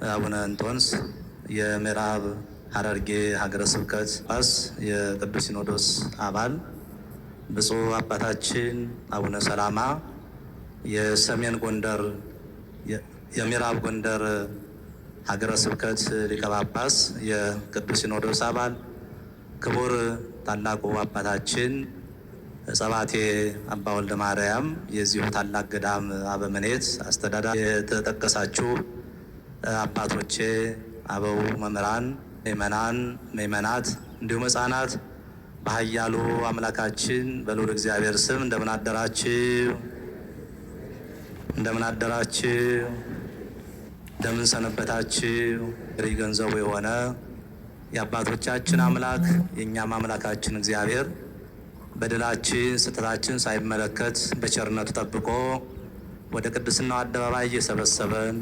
አቡነ እንጦንስ የምዕራብ ሐረርጌ ሀገረ ስብከት ጳጳስ የቅዱስ ሲኖዶስ አባል፣ ብፁዕ አባታችን አቡነ ሰላማ የሰሜን ጎንደር የምዕራብ ጎንደር ሀገረ ስብከት ሊቀ ጳጳስ የቅዱስ ሲኖዶስ አባል፣ ክቡር ታላቁ አባታችን ጸባቴ አባ ወልደ ማርያም የዚሁ ታላቅ ገዳም አበምኔት አስተዳዳሪ፣ የተጠቀሳችሁ አባቶቼ፣ አበው መምህራን፣ ምእመናን፣ ምእመናት እንዲሁም ሕፃናት በኃያሉ አምላካችን በልዑል እግዚአብሔር ስም እንደምን አደራችሁ? እንደምን አደራችሁ? እንደምን ሰነበታችሁ? ገንዘቡ የሆነ የአባቶቻችን አምላክ የእኛም አምላካችን እግዚአብሔር በደላችን ስህተታችን ሳይመለከት በቸርነቱ ጠብቆ ወደ ቅድስናው አደባባይ እየሰበሰበን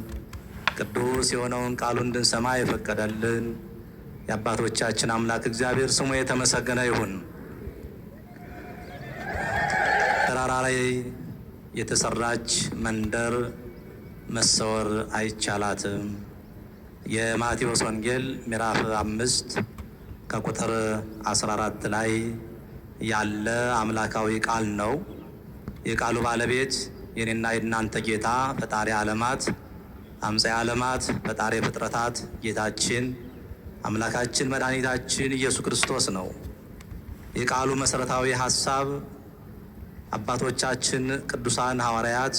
ቅዱስ የሆነውን ቃሉ እንድንሰማ የፈቀደልን የአባቶቻችን አምላክ እግዚአብሔር ስሙ የተመሰገነ ይሁን። ተራራ ላይ የተሰራች መንደር መሰወር አይቻላትም። የማቴዎስ ወንጌል ምዕራፍ 5 ከቁጥር 14 ላይ ያለ አምላካዊ ቃል ነው። የቃሉ ባለቤት የኔና የእናንተ ጌታ ፈጣሪ ዓለማት አምሳየ ዓለማት ፈጣሪ ፍጥረታት ጌታችን አምላካችን መድኃኒታችን ኢየሱስ ክርስቶስ ነው። የቃሉ መሰረታዊ ሐሳብ አባቶቻችን ቅዱሳን ሐዋርያት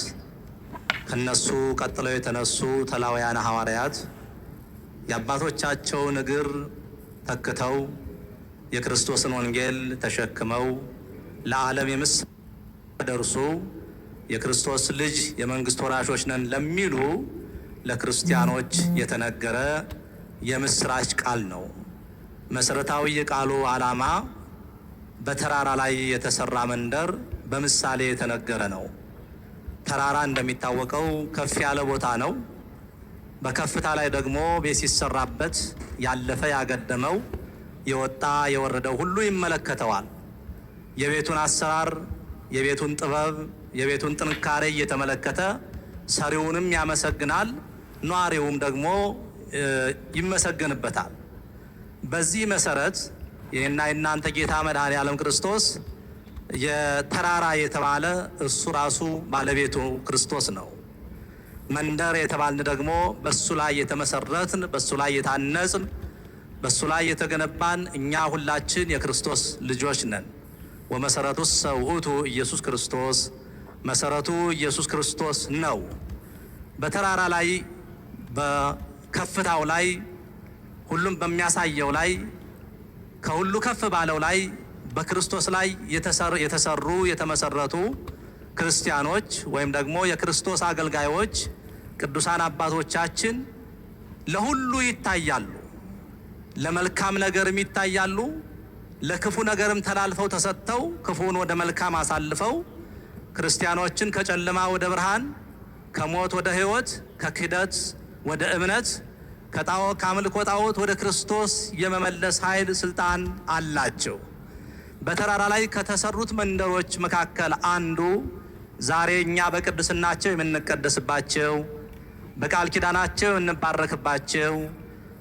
ከነሱ ቀጥለው የተነሱ ተላውያን ሐዋርያት የአባቶቻቸውን እግር ተክተው የክርስቶስን ወንጌል ተሸክመው ለዓለም የምስራች ደርሶ የክርስቶስ ልጅ የመንግስት ወራሾች ነን ለሚሉ ለክርስቲያኖች የተነገረ የምስራች ቃል ነው። መሰረታዊ የቃሉ ዓላማ በተራራ ላይ የተሰራ መንደር በምሳሌ የተነገረ ነው። ተራራ እንደሚታወቀው ከፍ ያለ ቦታ ነው። በከፍታ ላይ ደግሞ ቤት ሲሰራበት ያለፈ ያገደመው የወጣ የወረደው ሁሉ ይመለከተዋል። የቤቱን አሰራር፣ የቤቱን ጥበብ፣ የቤቱን ጥንካሬ እየተመለከተ ሰሪውንም ያመሰግናል፣ ኗሪውም ደግሞ ይመሰገንበታል። በዚህ መሰረት የኔና የእናንተ ጌታ መድኃኔ ዓለም ክርስቶስ የተራራ የተባለ እሱ ራሱ ባለቤቱ ክርስቶስ ነው። መንደር የተባልን ደግሞ በሱ ላይ የተመሰረትን፣ በሱ ላይ የታነጽን፣ በሱ ላይ የተገነባን እኛ ሁላችን የክርስቶስ ልጆች ነን። ወመሰረቱሰ ውእቱ ኢየሱስ ክርስቶስ፣ መሰረቱ ኢየሱስ ክርስቶስ ነው። በተራራ ላይ በከፍታው ላይ ሁሉም በሚያሳየው ላይ ከሁሉ ከፍ ባለው ላይ በክርስቶስ ላይ የተሰሩ የተመሰረቱ ክርስቲያኖች ወይም ደግሞ የክርስቶስ አገልጋዮች ቅዱሳን አባቶቻችን ለሁሉ ይታያሉ። ለመልካም ነገርም ይታያሉ። ለክፉ ነገርም ተላልፈው ተሰጥተው ክፉን ወደ መልካም አሳልፈው ክርስቲያኖችን ከጨለማ ወደ ብርሃን፣ ከሞት ወደ ሕይወት፣ ከክህደት ወደ እምነት፣ ከአምልኮ ጣዖት ወደ ክርስቶስ የመመለስ ኃይል ስልጣን አላቸው። በተራራ ላይ ከተሰሩት መንደሮች መካከል አንዱ ዛሬ እኛ በቅድስናቸው የምንቀደስባቸው፣ በቃል ኪዳናቸው የምንባረክባቸው፣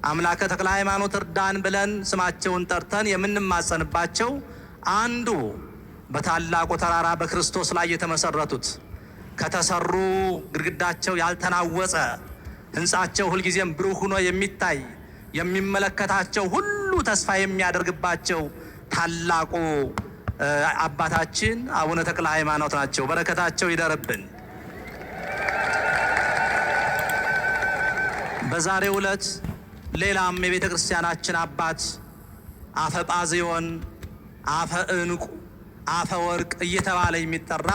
አምላከ ተክለ ሃይማኖት እርዳን ብለን ስማቸውን ጠርተን የምንማጸንባቸው አንዱ በታላቁ ተራራ በክርስቶስ ላይ የተመሰረቱት ከተሰሩ ግድግዳቸው ያልተናወጸ ሕንጻቸው ሁልጊዜም ብሩህ ሆኖ የሚታይ የሚመለከታቸው ሁሉ ተስፋ የሚያደርግባቸው ታላቁ አባታችን አቡነ ተክለ ሃይማኖት ናቸው። በረከታቸው ይደርብን። በዛሬው ዕለት ሌላም የቤተ ክርስቲያናችን አባት አፈ ጳዝዮን፣ አፈ ዕንቁ፣ አፈ ወርቅ እየተባለ የሚጠራ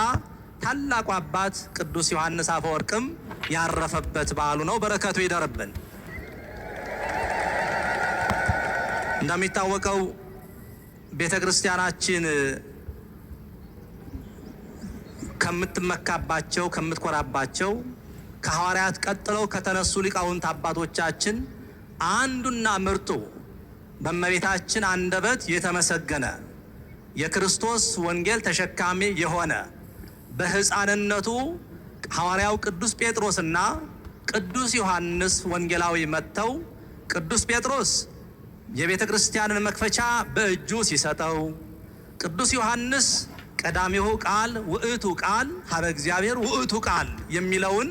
ታላቁ አባት ቅዱስ ዮሐንስ አፈ ወርቅም ያረፈበት በዓሉ ነው። በረከቱ ይደርብን። እንደሚታወቀው ቤተ ክርስቲያናችን ከምትመካባቸው ከምትኮራባቸው ከሐዋርያት ቀጥለው ከተነሱ ሊቃውንት አባቶቻችን አንዱና ምርጡ በእመቤታችን አንደበት የተመሰገነ የክርስቶስ ወንጌል ተሸካሚ የሆነ በሕፃንነቱ ሐዋርያው ቅዱስ ጴጥሮስና ቅዱስ ዮሐንስ ወንጌላዊ መጥተው ቅዱስ ጴጥሮስ የቤተ ክርስቲያንን መክፈቻ በእጁ ሲሰጠው፣ ቅዱስ ዮሐንስ ቀዳሚሁ ቃል ውእቱ ቃል ሀበ እግዚአብሔር ውእቱ ቃል የሚለውን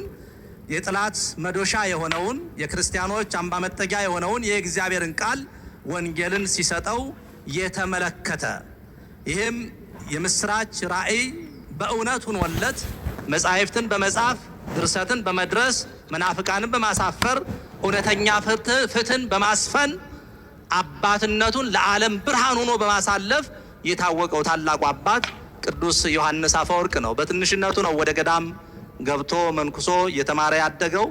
የጥላት መዶሻ የሆነውን የክርስቲያኖች አምባ መጠጊያ የሆነውን የእግዚአብሔርን ቃል ወንጌልን ሲሰጠው የተመለከተ፣ ይህም የምስራች ራእይ በእውነት ሆኖለት መጻሕፍትን በመጻፍ ድርሰትን በመድረስ መናፍቃንን በማሳፈር እውነተኛ ፍትህን በማስፈን አባትነቱን ለዓለም ብርሃን ሆኖ በማሳለፍ የታወቀው ታላቁ አባት ቅዱስ ዮሐንስ አፈወርቅ ነው። በትንሽነቱ ነው ወደ ገዳም ገብቶ መንኩሶ እየተማረ ያደገው።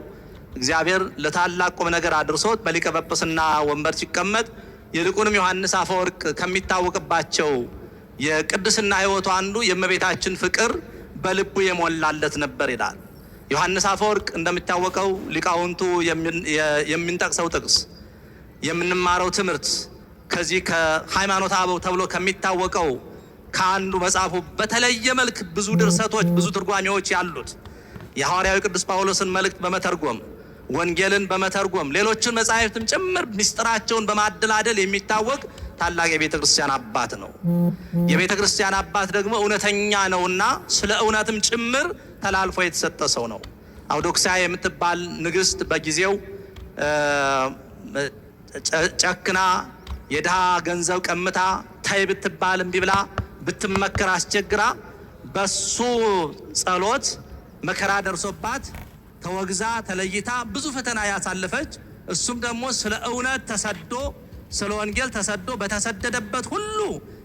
እግዚአብሔር ለታላቅ ቁም ነገር አድርሶት በሊቀ ጵጵስና ወንበር ሲቀመጥ፣ ይልቁንም ዮሐንስ አፈወርቅ ከሚታወቅባቸው የቅድስና ሕይወቱ አንዱ የእመቤታችን ፍቅር በልቡ የሞላለት ነበር ይላል። ዮሐንስ አፈወርቅ እንደሚታወቀው ሊቃውንቱ የሚንጠቅሰው ጥቅስ የምንማረው ትምህርት ከዚህ ከሃይማኖተ አበው ተብሎ ከሚታወቀው ከአንዱ መጽሐፉ በተለየ መልክ ብዙ ድርሰቶች ብዙ ትርጓሜዎች ያሉት የሐዋርያዊ ቅዱስ ጳውሎስን መልእክት በመተርጎም ወንጌልን በመተርጎም ሌሎችን መጻሕፍትም ጭምር ምስጢራቸውን በማደላደል የሚታወቅ ታላቅ የቤተ ክርስቲያን አባት ነው። የቤተ ክርስቲያን አባት ደግሞ እውነተኛ ነውና ስለ እውነትም ጭምር ተላልፎ የተሰጠ ሰው ነው። አውዶክስያ የምትባል ንግስት በጊዜው ጨክና የድሃ ገንዘብ ቀምታ ታይ ብትባል እምቢ ብላ ብትመከር አስቸግራ በሱ ጸሎት መከራ ደርሶባት ተወግዛ ተለይታ ብዙ ፈተና ያሳለፈች፣ እሱም ደግሞ ስለ እውነት ተሰዶ ስለ ወንጌል ተሰዶ በተሰደደበት ሁሉ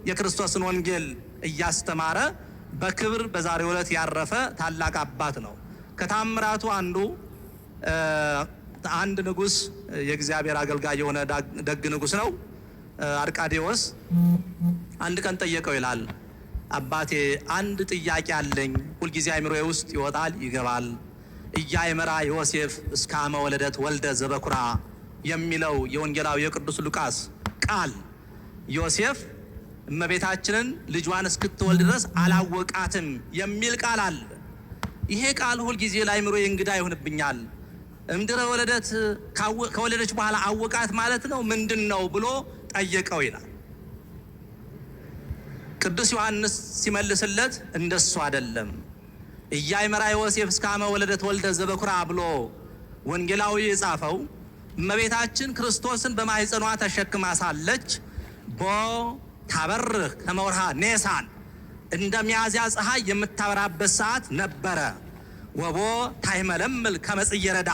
የክርስቶስን ወንጌል እያስተማረ በክብር በዛሬው ዕለት ያረፈ ታላቅ አባት ነው። ከታምራቱ አንድ ንጉስ የእግዚአብሔር አገልጋይ የሆነ ደግ ንጉስ ነው። አርቃዴዎስ አንድ ቀን ጠየቀው ይላል፣ አባቴ አንድ ጥያቄ አለኝ፣ ሁልጊዜ አእምሮዬ ውስጥ ይወጣል ይገባል። ኢያእመራ ዮሴፍ እስከ አመ ወለደት ወልደ ዘበኩራ የሚለው የወንጌላዊ የቅዱስ ሉቃስ ቃል ዮሴፍ እመቤታችንን ልጇን እስክትወልድ ድረስ አላወቃትም የሚል ቃል አለ። ይሄ ቃል ሁልጊዜ ለአእምሮዬ እንግዳ ይሆንብኛል። እምድረ ወለደት ከወለደች በኋላ አወቃት ማለት ነው ምንድን ነው ብሎ ጠየቀው ይላል። ቅዱስ ዮሐንስ ሲመልስለት እንደሱ አይደለም፣ ኢያእመራ ዮሴፍ እስከ አመ ወለደት ወልደ ዘበኩራ ብሎ ወንጌላዊ የጻፈው እመቤታችን ክርስቶስን በማኅፀኗ ተሸክማ ሳለች ቦ ታበርህ ከመወርሃ ኔሳን እንደ ሚያዝያ ፀሐይ የምታበራበት ሰዓት ነበረ። ወቦ ታይመለምል ከመጽየረዳ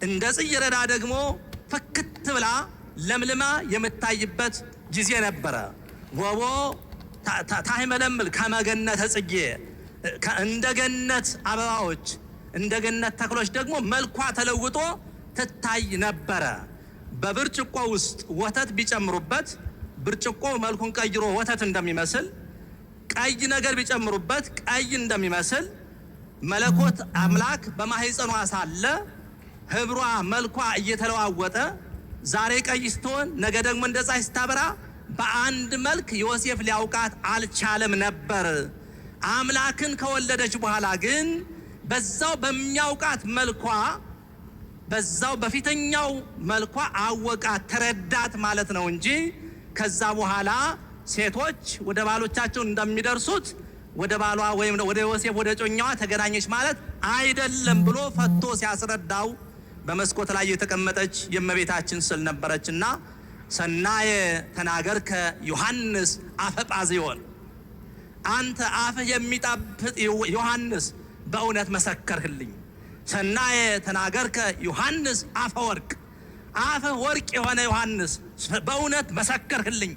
እንደ ጽየረዳ ደግሞ ፍክት ብላ ለምልማ የምታይበት ጊዜ ነበረ። ወቦ ታይመለምል ከመገነተ ጽጌ እንደ ገነት አበባዎች እንደ ገነት ተክሎች ደግሞ መልኳ ተለውጦ ትታይ ነበረ። በብርጭቆ ውስጥ ወተት ቢጨምሩበት ብርጭቆ መልኩን ቀይሮ ወተት እንደሚመስል፣ ቀይ ነገር ቢጨምሩበት ቀይ እንደሚመስል መለኮት አምላክ በማኅፀኗ ሳለ ህብሯ መልኳ እየተለዋወጠ ዛሬ ቀይ ስትሆን ነገ ደግሞ እንደ ፀሐይ ስታበራ በአንድ መልክ ዮሴፍ ሊያውቃት አልቻለም ነበር። አምላክን ከወለደች በኋላ ግን በዛው በሚያውቃት መልኳ በዛው በፊተኛው መልኳ አወቃት፣ ተረዳት ማለት ነው እንጂ ከዛ በኋላ ሴቶች ወደ ባሎቻቸው እንደሚደርሱት ወደ ባሏ ወይም ወደ ዮሴፍ ወደ ጮኛዋ ተገናኘች ማለት አይደለም ብሎ ፈቶ ሲያስረዳው በመስኮት ላይ የተቀመጠች የእመቤታችን ስዕል ነበረችና ሰናየ ተናገርከ ዮሐንስ አፈ ጳዝዮን፣ አንተ አፍህ የሚጣፍጥ ዮሐንስ በእውነት መሰከርህልኝ። ሰናየ ተናገርከ ዮሐንስ አፈ ወርቅ፣ አፍህ ወርቅ የሆነ ዮሐንስ በእውነት መሰከርህልኝ።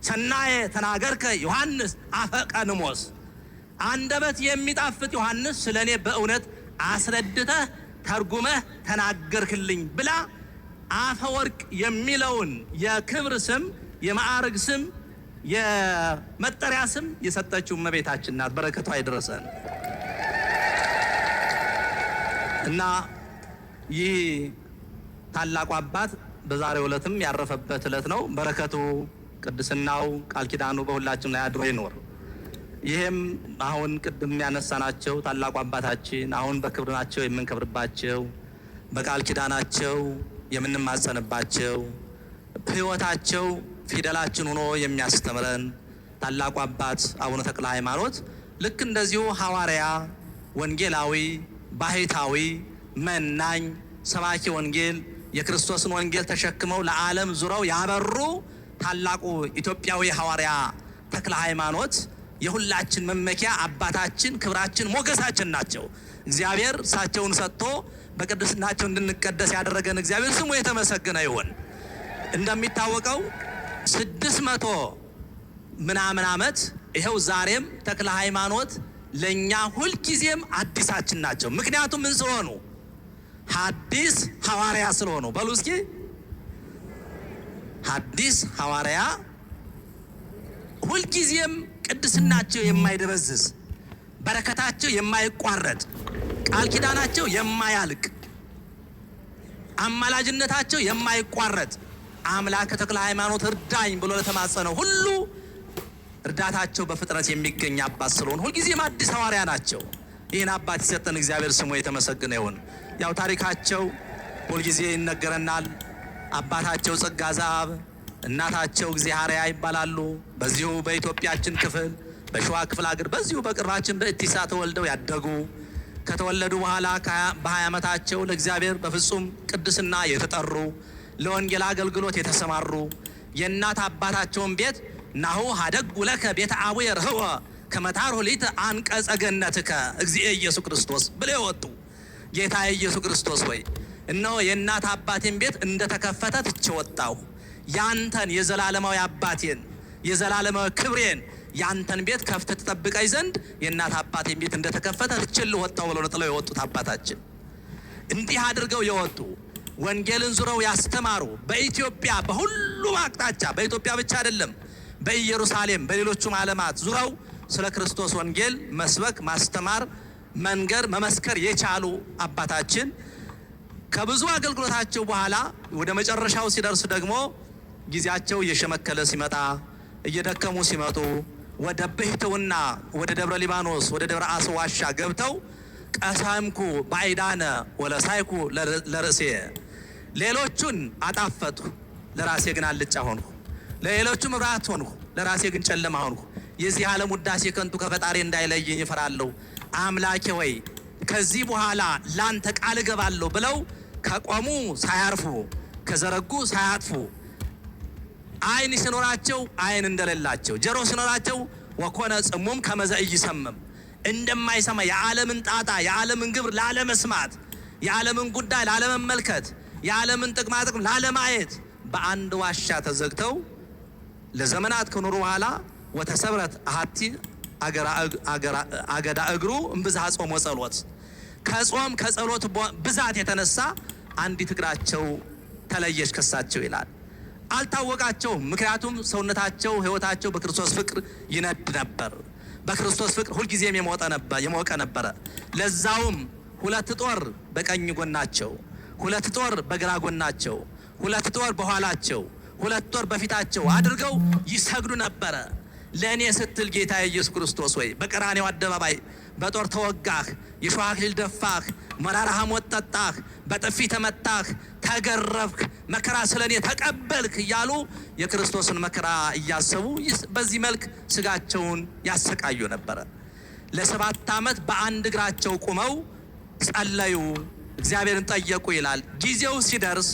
ሰናየ ተናገርከ ዮሐንስ አፈ ቀንሞስ፣ አንደበት የሚጣፍጥ ዮሐንስ ስለኔ በእውነት አስረድተህ ተርጉመህ ተናገርክልኝ ብላ አፈ ወርቅ የሚለውን የክብር ስም የማዕረግ ስም የመጠሪያ ስም የሰጠችው እመቤታችን ናት። በረከቷ ይድረሰን እና ይህ ታላቁ አባት በዛሬው ዕለትም ያረፈበት ዕለት ነው። በረከቱ ቅድስናው ቃል ኪዳኑ በሁላችን ላይ አድሮ ይኖር። ይህም አሁን ቅድም ያነሳናቸው ታላቁ አባታችን አሁን በክብር ናቸው የምንከብርባቸው በቃል ኪዳናቸው የምንማጸንባቸው ሕይወታቸው ፊደላችን ሆኖ የሚያስተምረን ታላቁ አባት አቡነ ተክለ ሃይማኖት ልክ እንደዚሁ ሐዋርያ፣ ወንጌላዊ፣ ባህታዊ፣ መናኝ፣ ሰባኪ ወንጌል የክርስቶስን ወንጌል ተሸክመው ለዓለም ዙረው ያበሩ ታላቁ ኢትዮጵያዊ ሐዋርያ ተክለ ሃይማኖት የሁላችን መመኪያ አባታችን፣ ክብራችን፣ ሞገሳችን ናቸው። እግዚአብሔር እሳቸውን ሰጥቶ በቅድስናቸው እንድንቀደስ ያደረገን እግዚአብሔር ስሙ የተመሰገነ ይሁን። እንደሚታወቀው 600 ምናምን ዓመት ይኸው ዛሬም ተክለ ሃይማኖት ለኛ ሁልጊዜም አዲሳችን ናቸው። ምክንያቱም ምን ስለሆኑ? ሐዲስ ሐዋርያ ስለሆኑ። በሉ እስኪ ሐዲስ ሐዋርያ ሁልጊዜም ቅድስናቸው የማይደበዝዝ፣ በረከታቸው የማይቋረጥ፣ ቃል ኪዳናቸው የማያልቅ፣ አማላጅነታቸው የማይቋረጥ አምላከ ተክለ ሃይማኖት እርዳኝ ብሎ ለተማጸነው ሁሉ እርዳታቸው በፍጥነት የሚገኝ አባት ስለሆኑ ሁልጊዜም አዲስ ሐዋርያ ናቸው። ይህን አባት የሰጠን እግዚአብሔር ስሙ የተመሰገነ ይሁን። ያው ታሪካቸው ሁልጊዜ ይነገረናል። አባታቸው ጸጋ ዘአብ፣ እናታቸው እግዚአብሔር ይባላሉ። በዚሁ በኢትዮጵያችን ክፍል በሸዋ ክፍል አገር በዚሁ በቅርባችን በእቲሳ ተወልደው ያደጉ፣ ከተወለዱ በኋላ በ20 ዓመታቸው ለእግዚአብሔር በፍጹም ቅድስና የተጠሩ፣ ለወንጌል አገልግሎት የተሰማሩ፣ የእናት አባታቸውን ቤት ናሁ ሀደጉ ለከ ቤተ አቡየ ርህወ ከመታር ሁሊት አንቀጸ ገነትከ እግዚእ ኢየሱስ ክርስቶስ ብለው የወጡ ጌታ ኢየሱስ ክርስቶስ ሆይ እነሆ የእናት አባቴን ቤት እንደተከፈተ ትቼ ወጣሁ። ያንተን የዘላለማዊ አባቴን የዘላለማዊ ክብሬን ያንተን ቤት ከፍተህ ትጠብቀኝ ዘንድ የእናት አባቴን ቤት እንደተከፈተ ትቼልህ ወጣሁ ብለው ጥለው የወጡት አባታችን እንዲህ አድርገው የወጡ ወንጌልን ዙረው ያስተማሩ በኢትዮጵያ በሁሉም አቅጣጫ በኢትዮጵያ ብቻ አይደለም በኢየሩሳሌም በሌሎቹም ዓለማት ዙረው ስለ ክርስቶስ ወንጌል መስበክ፣ ማስተማር፣ መንገር፣ መመስከር የቻሉ አባታችን ከብዙ አገልግሎታቸው በኋላ ወደ መጨረሻው ሲደርስ ደግሞ ጊዜያቸው እየሸመከለ ሲመጣ እየደከሙ ሲመጡ ወደ ብሕትውና ወደ ደብረ ሊባኖስ ወደ ደብረ አስቦ ዋሻ ገብተው ቀሰምኩ ባዕዳነ ወለሳይኩ ለርእሴ ሌሎቹን አጣፈጥኩ ለራሴ ግን አልጫ ሆንኩ፣ ለሌሎቹ መብራት ሆንኩ ለራሴ ግን ጨለማ ሆንኩ። የዚህ ዓለም ውዳሴ ከንቱ ከፈጣሪ እንዳይለየኝ እፈራለሁ። አምላኬ ሆይ ከዚህ በኋላ ላንተ ቃል እገባለሁ ብለው ከቆሙ ሳያርፉ ከዘረጉ ሳያጥፉ ዓይን ሲኖራቸው ዓይን እንደሌላቸው፣ ጆሮ ሲኖራቸው ወኮነ ጽሙም ከመዘ ኢይሰምም እንደማይሰማ የዓለምን ጣጣ የዓለምን ግብር ላለመስማት፣ የዓለምን ጉዳይ ላለመመልከት፣ የዓለምን ጥቅማ ጥቅም ላለማየት በአንድ ዋሻ ተዘግተው ለዘመናት ከኖሩ በኋላ ወተሰብረት አሐቲ አገዳ እግሩ እምብዝሃ ጾም ወጸሎት ከጾም ከጸሎት ብዛት የተነሳ አንዲት እግራቸው ተለየች ከሳቸው ይላል። አልታወቃቸውም። ምክንያቱም ሰውነታቸው ሕይወታቸው በክርስቶስ ፍቅር ይነድ ነበር። በክርስቶስ ፍቅር ሁልጊዜም የሞቀ ነበረ። ለዛውም 2 ጦር በቀኝ ጎናቸው፣ 2 ጦር በግራ ጎናቸው፣ 2 ጦር በኋላቸው፣ 2 ጦር በፊታቸው አድርገው ይሰግዱ ነበረ። ለእኔ ስትል ጌታ ኢየሱስ ክርስቶስ ወይ በቀራኔው አደባባይ በጦር ተወጋህ፣ የሾህ አክሊል ደፋህ፣ መራራ ሐሞት ጠጣህ፣ በጥፊ ተመታህ፣ ተገረፍክ፣ መከራ ስለኔ ተቀበልክ እያሉ የክርስቶስን መከራ እያሰቡ በዚህ መልክ ስጋቸውን ያሰቃዩ ነበረ። ለ7 ዓመት በአንድ እግራቸው ቁመው ጸለዩ፣ እግዚአብሔርን ጠየቁ ይላል። ጊዜው ሲደርስ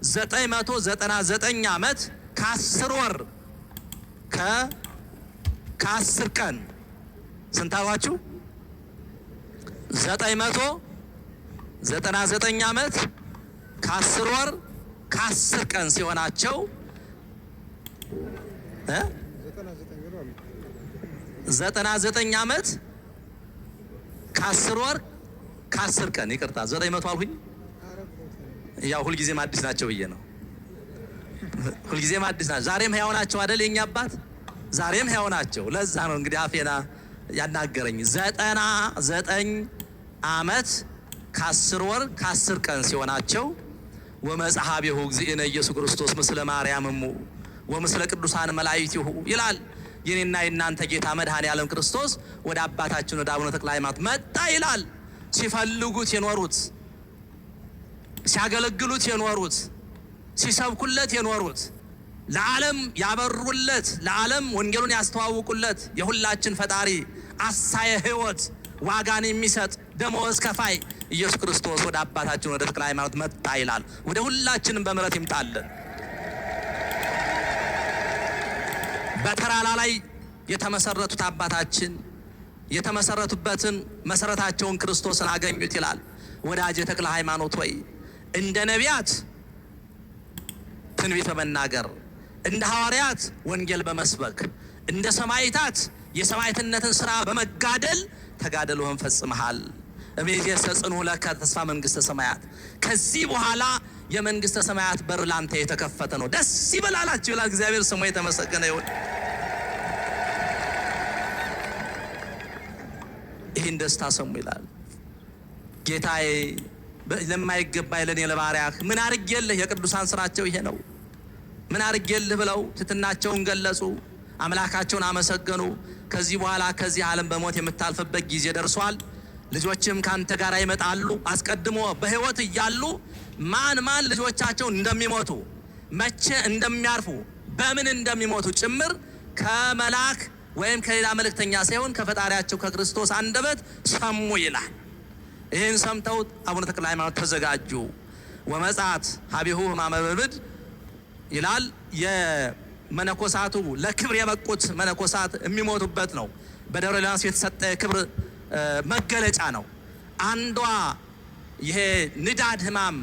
999 ዓመት ከ10 ወር ከ10 ቀን ስንት አሏችሁ? 999 ዓመት ከ10 ወር ከ10 ቀን ሲሆናቸው 99 ዓመት ከ10 ወር ከ10 ቀን ይቅርታ 900 አልሁኝ። ያው ሁልጊዜም አዲስ ናቸው ብዬ ነው። ሁልጊዜም አዲስ ናቸው። ዛሬም ሕያው ናቸው አይደል? የኛ አባት ዛሬም ሕያው ናቸው። ለዛ ነው እንግዲህ አፌና ያናገረኝ 99 ዓመት ከ10 ወር ከ10 ቀን ሲሆናቸው ወመጽሐቢሁ እግዚእነ ኢየሱስ ክርስቶስ ምስለ ማርያም እሙ ወምስለ ቅዱሳን መላእክቲሁ ይላል። የኔና የናንተ ጌታ መድኃኔ ዓለም ክርስቶስ ወደ አባታችን ወደ አቡነ ተክለ ሃይማኖት መጣ ይላል። ሲፈልጉት የኖሩት ሲያገለግሉት የኖሩት ሲሰብኩለት የኖሩት ለዓለም ያበሩለት ለዓለም ወንጌሉን ያስተዋውቁለት የሁላችን ፈጣሪ አሳየ ሕይወት ዋጋን የሚሰጥ ደመወዝ ከፋይ ኢየሱስ ክርስቶስ ወደ አባታችን ወደ ተክለ ሃይማኖት መጣ ይላል። ወደ ሁላችንም በምሕረት ይምጣልን። በተራራ ላይ የተመሰረቱት አባታችን የተመሰረቱበትን መሰረታቸውን ክርስቶስን አገኙት ይላል። ወዳጄ ተክለ ሃይማኖት ወይ እንደ ነቢያት ትንቢት በመናገር እንደ ሐዋርያት ወንጌል በመስበክ እንደ ሰማዕታት የሰማዕትነትን ሥራ በመጋደል ተጋድሎህን ፈጽመሃል። እምይእዜሰ ጽንዑ ለከ ተስፋ መንግሥተ ሰማያት። ከዚህ በኋላ የመንግሥተ ሰማያት በር ላንተ የተከፈተ ነው። ደስ ይበላላችሁ ይላል። እግዚአብሔር ስሙ የተመሰገነ ይሁን። ይህን ደስታ ሰሙ ይላል። ጌታዬ ለማይገባኝ ለኔ ለባሪያህ ምን አድርጌልህ? የቅዱሳን ስራቸው ይሄ ነው። ምን አድርጌልህ ብለው ትሕትናቸውን ገለጹ፣ አምላካቸውን አመሰገኑ። ከዚህ በኋላ ከዚህ ዓለም በሞት የምታልፍበት ጊዜ ደርሷል። ልጆችም ካንተ ጋር ይመጣሉ። አስቀድሞ በሕይወት እያሉ ማን ልጆቻቸው እንደሚሞቱ መቼ እንደሚያርፉ በምን እንደሚሞቱ ጭምር ከመላክ ወይም ከሌላ መልእክተኛ ሳይሆን ከፈጣሪያቸው ከክርስቶስ አንደበት ሰሙ ይላል። ይህን ሰምተው አቡነ ተክለ ሃይማኖት ተዘጋጁ። ወመጻት ሀቢሁ ሕማመ ብርድ ይላል። የመነኮሳቱ ለክብር የበቁት መነኮሳት የሚሞቱበት ነው። በደብረ ሊባኖስ የተሰጠ የክብር መገለጫ ነው። አንዷ ይሄ ንዳድ ሕማም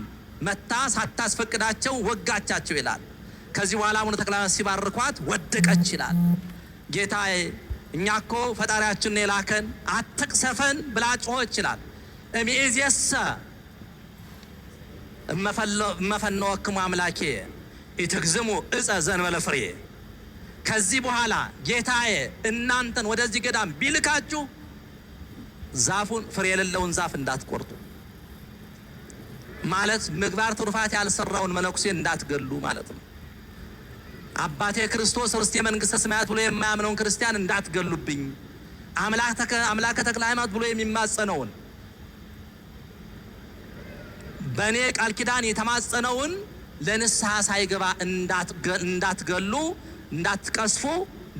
መታ ሳታስፈቅዳቸው ወጋቻቸው ይላል። ከዚህ በኋላ አቡነ ተክለ ሃይማኖት ሲባርኳት ወደቀች ይላል። ጌታዬ እኛ እኮ ፈጣሪያችን የላከን አትቅሰፈን ብላ ጮኸች ይላል። እምይእዜሰ እመፈነወክሙ አምላኬ ኢትግዝሙ ዕፀ ዘእንበለ ፍሬ። ከዚህ በኋላ ጌታዬ እናንተን ወደዚህ ገዳም ቢልካችሁ ዛፉን ፍሬ የሌለውን ዛፍ እንዳትቆርጡ ማለት ምግባር ትሩፋት ያልሰራውን መነኩሴ እንዳትገሉ ማለት ነው። አባቴ ክርስቶስ ርስቴ መንግሥተ ሰማያት ብሎ የማያምነውን ክርስቲያን እንዳትገሉብኝ፣ አምላከ ተክለ ሃይማኖት ብሎ የሚማጸነውን በእኔ ቃል ኪዳን የተማጸነውን ለንስሐ ሳይገባ እንዳትገሉ እንዳትቀስፉ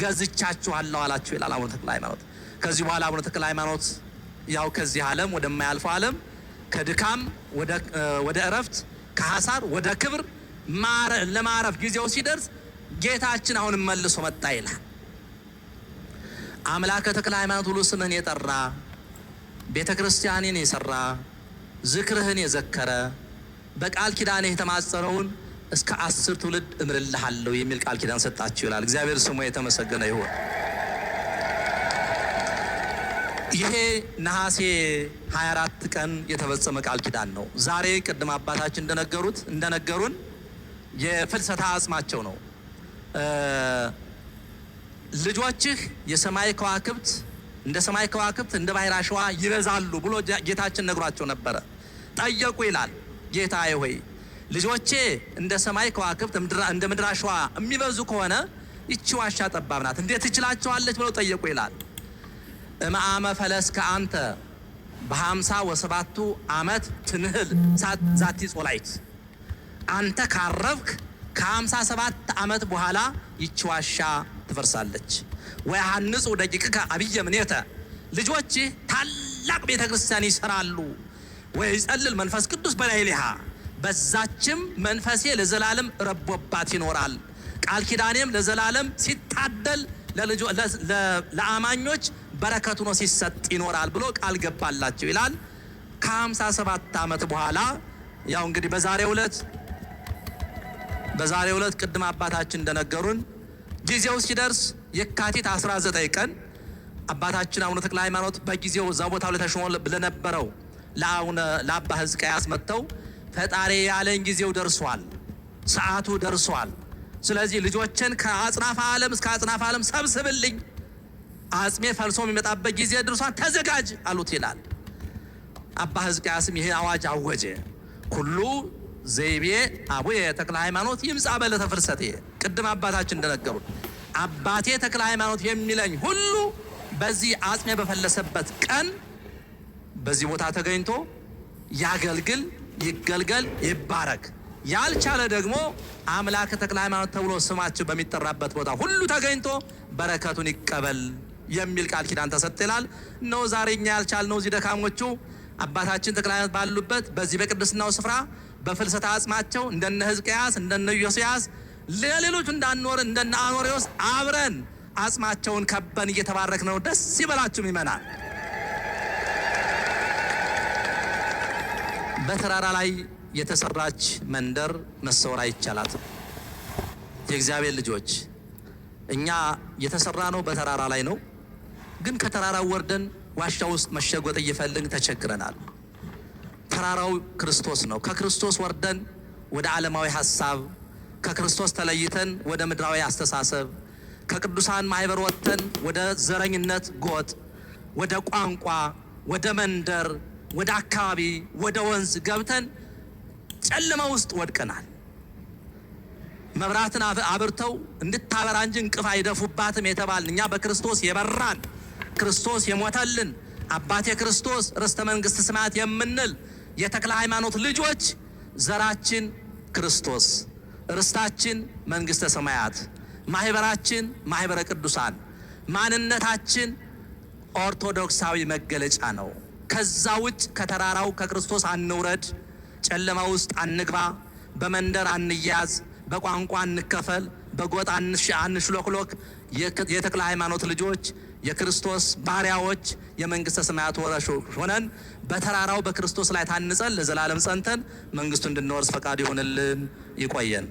ገዝቻችኋለሁ አላችሁ ይላል አቡነ ተክለ ሃይማኖት። ከዚህ በኋላ አቡነ ተክለ ሃይማኖት ያው ከዚህ ዓለም ወደማያልፈው ዓለም ከድካም ወደ እረፍት ከሐሳር ወደ ክብር ለማረፍ ጊዜው ሲደርስ ጌታችን አሁንም መልሶ መጣ ይላል። አምላከ ተክለ ሃይማኖት ሁሉ ስምህን የጠራ ቤተ ክርስቲያንን የሰራ ዝክርህን የዘከረ በቃል ኪዳንህ የተማጸነውን እስከ 10 ትውልድ እምርልሃለሁ የሚል ቃል ኪዳን ሰጣችሁ ይላል። እግዚአብሔር ስሙ የተመሰገነ ይሁን። ይሄ ነሐሴ 24 ቀን የተፈጸመ ቃል ኪዳን ነው። ዛሬ ቅድም አባታችን እንደነገሩን የፍልሰታ አጽማቸው ነው። ልጆችህ የሰማይ ከዋክብት እንደ ሰማይ ከዋክብት እንደ ባህር አሸዋ ይበዛሉ ብሎ ጌታችን ነግሯቸው ነበረ። ጠየቁ ይላል። ጌታዬ ሆይ ልጆቼ እንደ ሰማይ ከዋክብት እንደ ምድር አሸዋ የሚበዙ ከሆነ ይቺ ዋሻ ጠባብ ናት፣ እንዴት ትችላቸዋለች ብለው ጠየቁ ይላል። እምአመ ፈለስከ አንተ በ57 ዓመት ትንህል ዛቲ ጾላይት። አንተ ካረፍክ ከ57 ዓመት በኋላ ይቺ ዋሻ ትፈርሳለች። ወያሐንጹ ደቂቅከ አብየ ምኔተ። ልጆች ታላቅ ቤተ ክርስቲያን ይሰራሉ። ወይጸልል መንፈስ ቅዱስ በላዕሌሃ። በዛችም መንፈሴ ለዘላለም ረቦባት ይኖራል። ቃል ኪዳኔም ለዘላለም ሲታደል ለአማኞች በረከቱ ነው ሲሰጥ ይኖራል ብሎ ቃል ገባላቸው ይላል። ከ57 ዓመት በኋላ ያው እንግዲህ በዛሬው ዕለት ቅድም አባታችን እንደነገሩን ጊዜው ሲደርስ የካቲት 19 ቀን አባታችን አቡነ ተክለ ሃይማኖት በጊዜው እዛ ቦታው ላይ ተሾሞ ለነበረው ለአባ ሕዝቅያስ መጥተው ፈጣሪ ያለኝ ጊዜው ደርሷል፣ ሰዓቱ ደርሷል። ስለዚህ ልጆችን ከአጽናፈ ዓለም እስከ አጽናፈ ዓለም ሰብስብልኝ፣ አጽሜ ፈልሶ የሚመጣበት ጊዜ ደርሷል፣ ተዘጋጅ አሉት ይላል። አባ ሕዝቅያስም ይሄ አዋጅ አወጀ። ኩሉ ዘይቤ አቡየ ተክለ ሃይማኖት ይምጻ በዕለተ ፍልሰቴ። ቅድም አባታችን እንደነገሩት አባቴ ተክለ ሃይማኖት የሚለኝ ሁሉ በዚህ አጽሜ በፈለሰበት ቀን በዚህ ቦታ ተገኝቶ ያገልግል ይገልገል ይባረክ። ያልቻለ ደግሞ አምላከ ተክለ ሃይማኖት ተብሎ ስማቸው በሚጠራበት ቦታ ሁሉ ተገኝቶ በረከቱን ይቀበል የሚል ቃል ኪዳን ተሰጠ ይላል። ነው ዛሬ እኛ ያልቻልነው እዚህ ደካሞቹ አባታችን ተክለ ሃይማኖት ባሉበት በዚህ በቅድስናው ስፍራ በፍልሰታ አጽማቸው እንደነ ሕዝቅያስ እንደነ ዮስያስ ለሌሎች እንዳንኖር እንደነ አኖሬዎስ አብረን አጽማቸውን ከበን እየተባረክ ነው። ደስ ይበላችሁ ይመናል። በተራራ ላይ የተሰራች መንደር መሰወር አይቻላትም። የእግዚአብሔር ልጆች እኛ የተሰራ ነው በተራራ ላይ ነው። ግን ከተራራው ወርደን ዋሻ ውስጥ መሸጎጥ እየፈለግን ተቸግረናል። ተራራው ክርስቶስ ነው። ከክርስቶስ ወርደን ወደ ዓለማዊ ሐሳብ፣ ከክርስቶስ ተለይተን ወደ ምድራዊ አስተሳሰብ፣ ከቅዱሳን ማህበር ወጥተን ወደ ዘረኝነት ጎጥ፣ ወደ ቋንቋ፣ ወደ መንደር፣ ወደ አካባቢ፣ ወደ ወንዝ ገብተን ጨለማ ውስጥ ወድቀናል። መብራትን አብርተው እንድታበራ እንጂ እንቅፍ አይደፉባትም የተባልን እኛ በክርስቶስ የበራን ክርስቶስ የሞተልን አባቴ ክርስቶስ ርስተ መንግስት ሰማያት የምንል የተክለ ሃይማኖት ልጆች ዘራችን ክርስቶስ፣ ርስታችን መንግስተ ሰማያት፣ ማህበራችን ማህበረ ቅዱሳን፣ ማንነታችን ኦርቶዶክሳዊ መገለጫ ነው። ከዛ ውጭ ከተራራው ከክርስቶስ አንውረድ፣ ጨለማ ውስጥ አንግባ፣ በመንደር አንያዝ፣ በቋንቋ አንከፈል፣ በጎጥ አንሽሎክሎክ። የተክለ ሃይማኖት ልጆች የክርስቶስ ባሪያዎች የመንግስተ ሰማያት ወራሾች ሆነን በተራራው በክርስቶስ ላይ ታንጸን ለዘላለም ጸንተን መንግስቱ እንድንወርስ ፈቃድ ይሁንልን። ይቆየን።